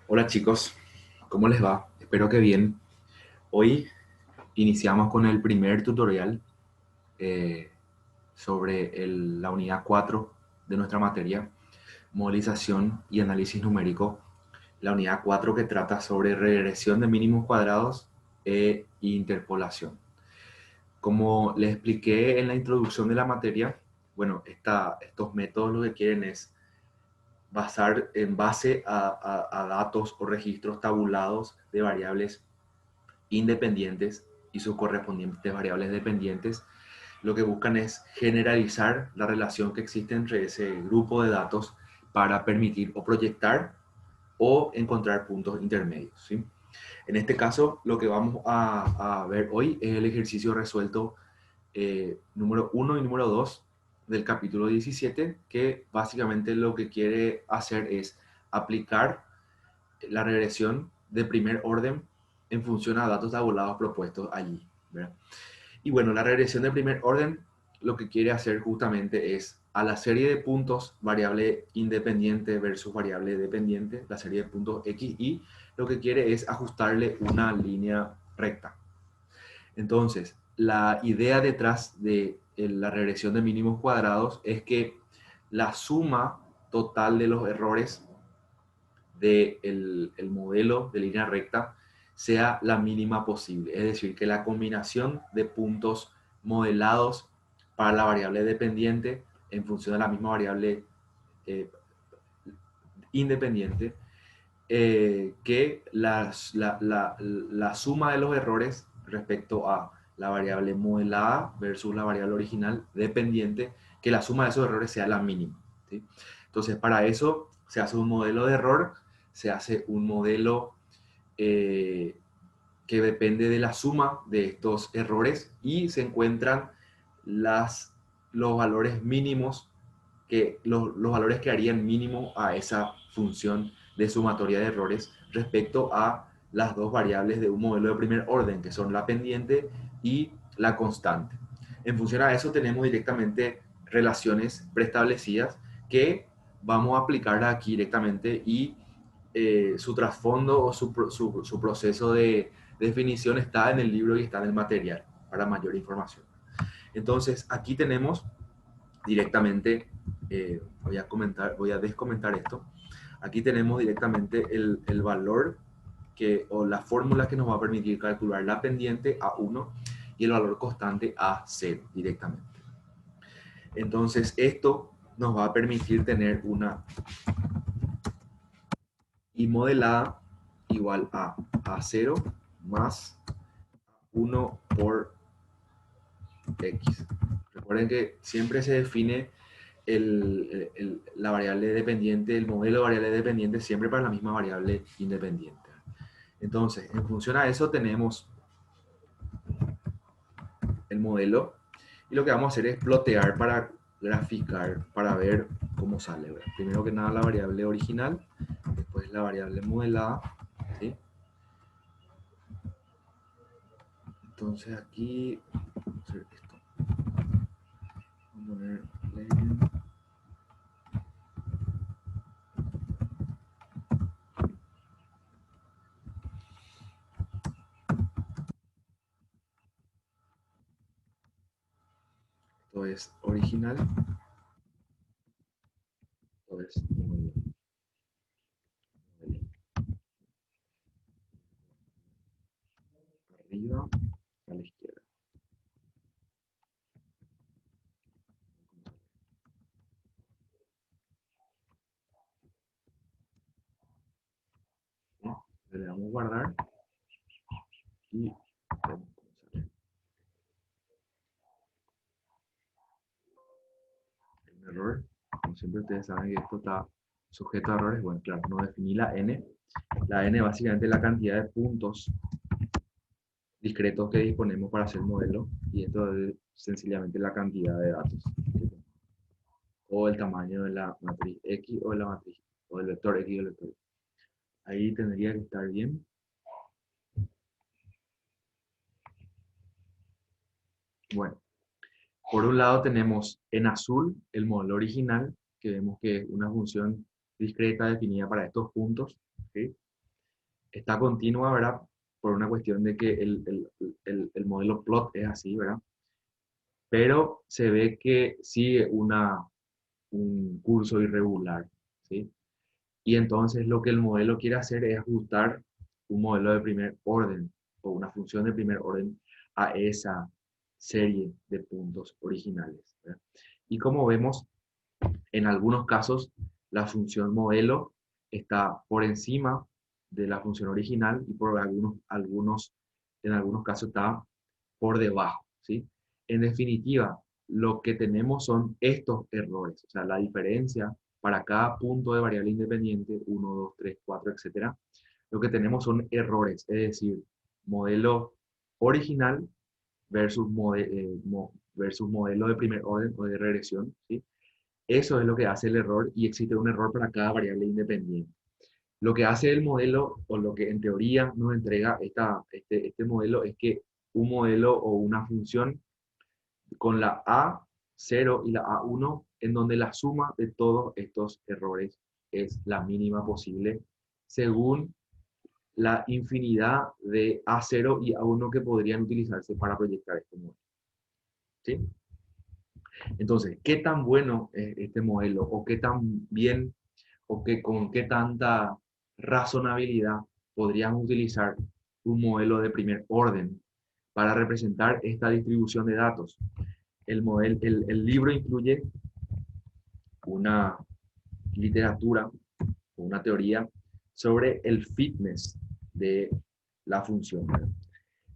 Hola chicos, ¿cómo les va? Espero que bien. Hoy iniciamos con el primer tutorial eh, sobre la unidad 4 de nuestra materia, modelización y análisis numérico. La unidad 4 que trata sobre regresión de mínimos cuadrados e interpolación. Como les expliqué en la introducción de la materia, bueno, estos métodos lo que quieren es basar en base a datos o registros tabulados de variables independientes y sus correspondientes variables dependientes, lo que buscan es generalizar la relación que existe entre ese grupo de datos para permitir o proyectar o encontrar puntos intermedios, ¿sí? En este caso, lo que vamos a ver hoy es el ejercicio resuelto número 1 y número 2 del capítulo 17, que básicamente lo que quiere hacer es aplicar la regresión de primer orden en función a datos tabulados propuestos allí, ¿verdad? Y bueno, la regresión de primer orden lo que quiere hacer justamente es a la serie de puntos variable independiente versus variable dependiente, la serie de puntos x, y lo que quiere es ajustarle una línea recta. Entonces, la idea detrás de la regresión de mínimos cuadrados es que la suma total de los errores del el modelo de línea recta sea la mínima posible. Es decir, que la combinación de puntos modelados para la variable dependiente en función de la misma variable eh, independiente, que la suma de los errores respecto a la variable modelada versus la variable original dependiente, que la suma de esos errores sea la mínima, ¿sí? Entonces, para eso se hace un modelo de error, se hace un modelo eh, que depende de la suma de estos errores y se encuentran las, los valores mínimos, los valores que harían mínimo a esa función de sumatoria de errores respecto a las dos variables de un modelo de primer orden, que son la pendiente y la constante. En función a eso tenemos directamente relaciones preestablecidas que vamos a aplicar aquí directamente, y su trasfondo o su proceso de definición está en el libro y está en el material para mayor información. Entonces, aquí tenemos directamente, voy a descomentar esto. Aquí tenemos directamente el valor o la fórmula que nos va a permitir calcular la pendiente a 1 y el valor constante a 0 directamente. Entonces, esto nos va a permitir tener una y modelada igual a 0 más 1 por x. Recuerden que siempre se define la variable dependiente, el modelo de variable dependiente siempre para la misma variable independiente. Entonces, en función a eso tenemos el modelo y lo que vamos a hacer es plotear para graficar, para ver cómo sale, ¿verdad? Primero que nada la variable original, después la variable modelada, ¿sí? Entonces aquí, vamos a hacer esto. Vamos a poner esto es original, esto es modelo. Arriba a la izquierda. ¿No? Le damos guardar y vemos cómo sale. Hay un error. Como siempre ustedes saben que esto está sujeto a errores. Bueno, claro, no definí la n. La n básicamente es la cantidad de puntos discretos que disponemos para hacer el modelo, y esto es sencillamente la cantidad de datos o el tamaño de la matriz X o de la matriz o del vector X o del vector Y. Ahí tendría que estar bien. Bueno, por un lado tenemos en azul el modelo original, que vemos que es una función discreta definida para estos puntos, ¿sí? está continua, ¿verdad? Por una cuestión de que el modelo plot es así, ¿verdad? Pero se ve que sigue un curso irregular, ¿sí? Y entonces lo que el modelo quiere hacer es ajustar un modelo de primer orden o una función de primer orden a esa serie de puntos originales, ¿verdad? Y como vemos, en algunos casos la función modelo está por encima de la función original y por en algunos casos está por debajo, ¿sí? En definitiva, lo que tenemos son estos errores, o sea, la diferencia para cada punto de variable independiente, 1, 2, 3, 4, etcétera. Lo que tenemos son errores, es decir, modelo original versus modelo de primer orden o de regresión, ¿sí? Eso es lo que hace el error y existe un error para cada variable independiente. Lo que hace el modelo, o lo que en teoría nos entrega este modelo, es que un modelo o una función con la A0 y la A1, en donde la suma de todos estos errores es la mínima posible, según la infinidad de A0 y A1 que podrían utilizarse para proyectar este modelo. ¿Sí? Entonces, ¿qué tan bueno es este modelo? ¿O qué tan bien con qué tanta razonabilidad podríamos utilizar un modelo de primer orden para representar esta distribución de datos? El libro incluye una literatura o una teoría sobre el fitness de la función.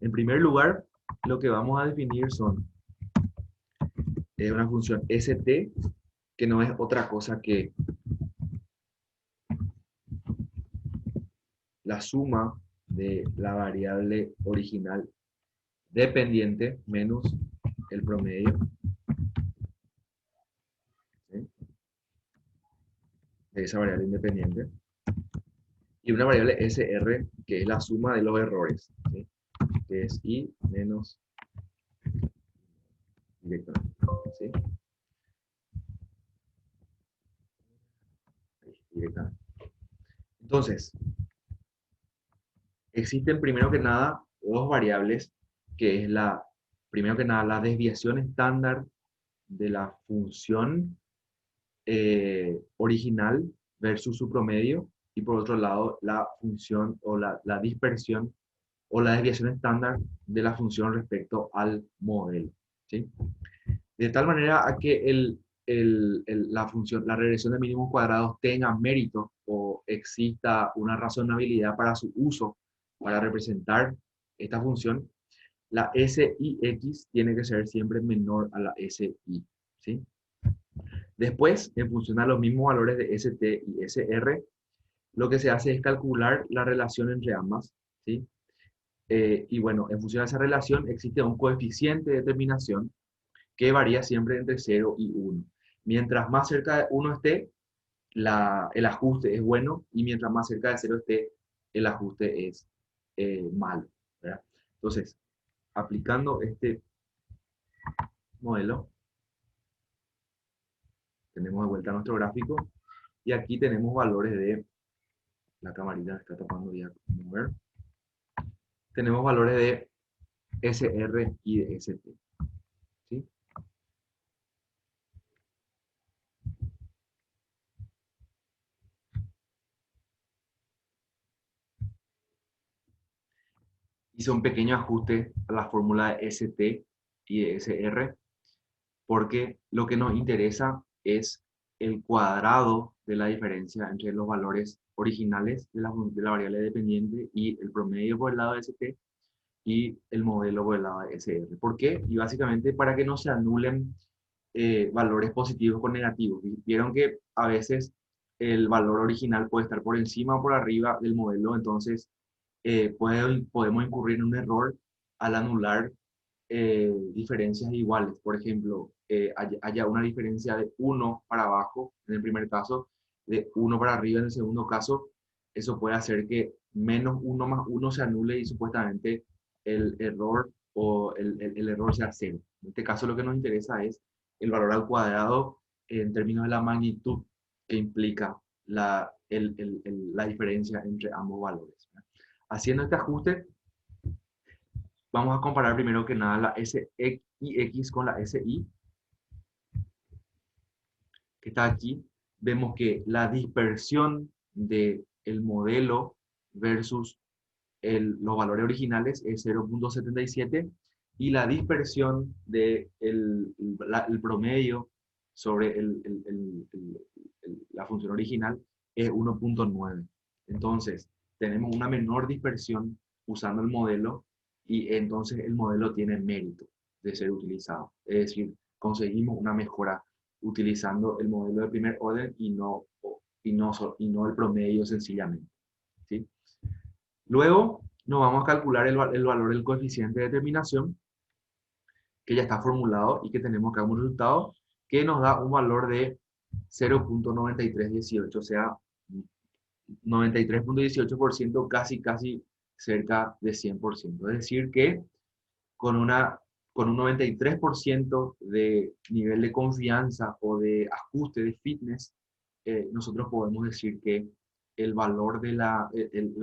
En primer lugar, lo que vamos a definir son una función st, que no es otra cosa que la suma de la variable original dependiente menos el promedio, ¿sí? De esa variable independiente. Y una variable SR, que es la suma de los errores, ¿sí? Que es I menos directamente, ¿sí? Directamente. Entonces, existen primero que nada dos variables, que es primero que nada, la desviación estándar de la función original versus su promedio, y por otro lado, la función o la dispersión o la desviación estándar de la función respecto al modelo, ¿sí? De tal manera a que la función, la regresión de mínimos cuadrados tenga mérito o exista una razonabilidad para su uso, para representar esta función, la SIX tiene que ser siempre menor a la SI, ¿sí? Después, en función a los mismos valores de ST y SR, lo que se hace es calcular la relación entre ambas, ¿sí? Y bueno, en función de esa relación existe un coeficiente de determinación que varía siempre entre 0 y 1. Mientras más cerca de 1 esté, el ajuste es bueno, y mientras más cerca de 0 esté, el ajuste es malo, ¿verdad? Entonces, aplicando este modelo, tenemos de vuelta nuestro gráfico, y aquí tenemos valores de, la camarita está tapando ya, como ver, tenemos valores de SR y de ST, ¿sí? Hice un pequeño ajuste a la fórmula de ST y de SR, porque lo que nos interesa es el cuadrado de la diferencia entre los valores originales de la variable dependiente y el promedio por el lado de ST y el modelo por el lado de SR. ¿Por qué? Y básicamente para que no se anulen valores positivos con negativos. Vieron que a veces el valor original puede estar por encima o por arriba del modelo, entonces podemos incurrir en un error al anular diferencias iguales. Por ejemplo, haya una diferencia de 1 para abajo en el primer caso, de 1 para arriba en el segundo caso. Eso puede hacer que menos 1 más 1 se anule y supuestamente el error el error sea 0. En este caso lo que nos interesa es el valor al cuadrado en términos de la magnitud que implica la diferencia entre ambos valores, ¿verdad? Haciendo este ajuste, vamos a comparar primero que nada la SIX con la SI, que está aquí. Vemos que la dispersión del modelo versus los valores originales es 0,77 y la dispersión de el promedio sobre la función original es 1,9. Entonces, tenemos una menor dispersión usando el modelo y entonces el modelo tiene mérito de ser utilizado. Es decir, conseguimos una mejora utilizando el modelo de primer orden y no el promedio sencillamente. ¿Sí? Luego nos vamos a calcular el valor del coeficiente de determinación, que ya está formulado y que tenemos acá como resultado, que nos da un valor de 0,9318, o sea, 93,18%, casi cerca de 100%. Es decir, que con, una, con un 93% de nivel de confianza o de ajuste de fitness, nosotros podemos decir que el valor de la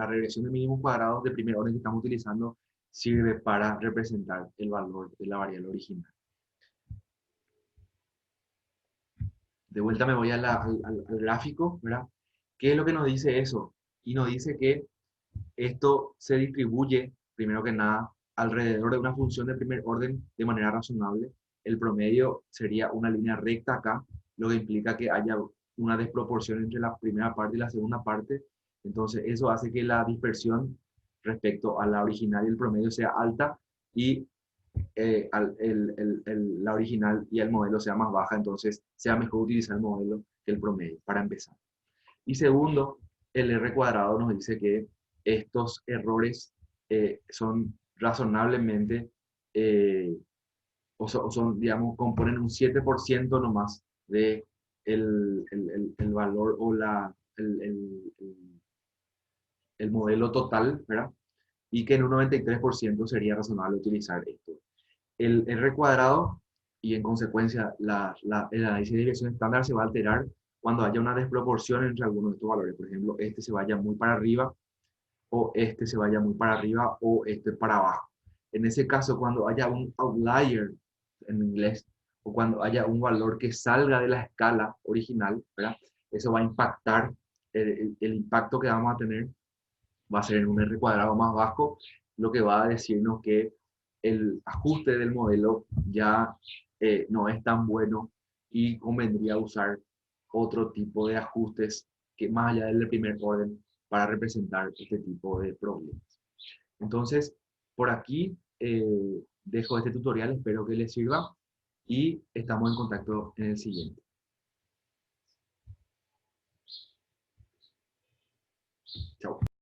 regresión de mínimos cuadrados de primer orden que estamos utilizando sirve para representar el valor de la variable original. De vuelta me voy al gráfico, ¿verdad? ¿Qué es lo que nos dice eso? Y nos dice que esto se distribuye, primero que nada, alrededor de una función de primer orden de manera razonable. El promedio sería una línea recta acá, lo que implica que haya una desproporción entre la primera parte y la segunda parte. Entonces, eso hace que la dispersión respecto a la original y el promedio sea alta y la original y el modelo sea más baja. Entonces, sea mejor utilizar el modelo que el promedio para empezar. Y segundo, el R cuadrado nos dice que estos errores son razonablemente, o son, digamos, componen un 7% nomás de el valor o el modelo total, ¿verdad? Y que en un 93% sería razonable utilizar esto. El R cuadrado y en consecuencia el análisis de desviación estándar se va a alterar cuando haya una desproporción entre algunos de estos valores. Por ejemplo, este se vaya muy para arriba o este se vaya muy para arriba o este para abajo. En ese caso, cuando haya un outlier en inglés o cuando haya un valor que salga de la escala original, ¿verdad? Eso va a impactar, el impacto que vamos a tener va a ser en un R cuadrado más bajo, lo que va a decirnos que el ajuste del modelo ya no es tan bueno y convendría usar otro tipo de ajustes que más allá del primer orden para representar este tipo de problemas. Entonces, por aquí dejo este tutorial, espero que les sirva y estamos en contacto en el siguiente.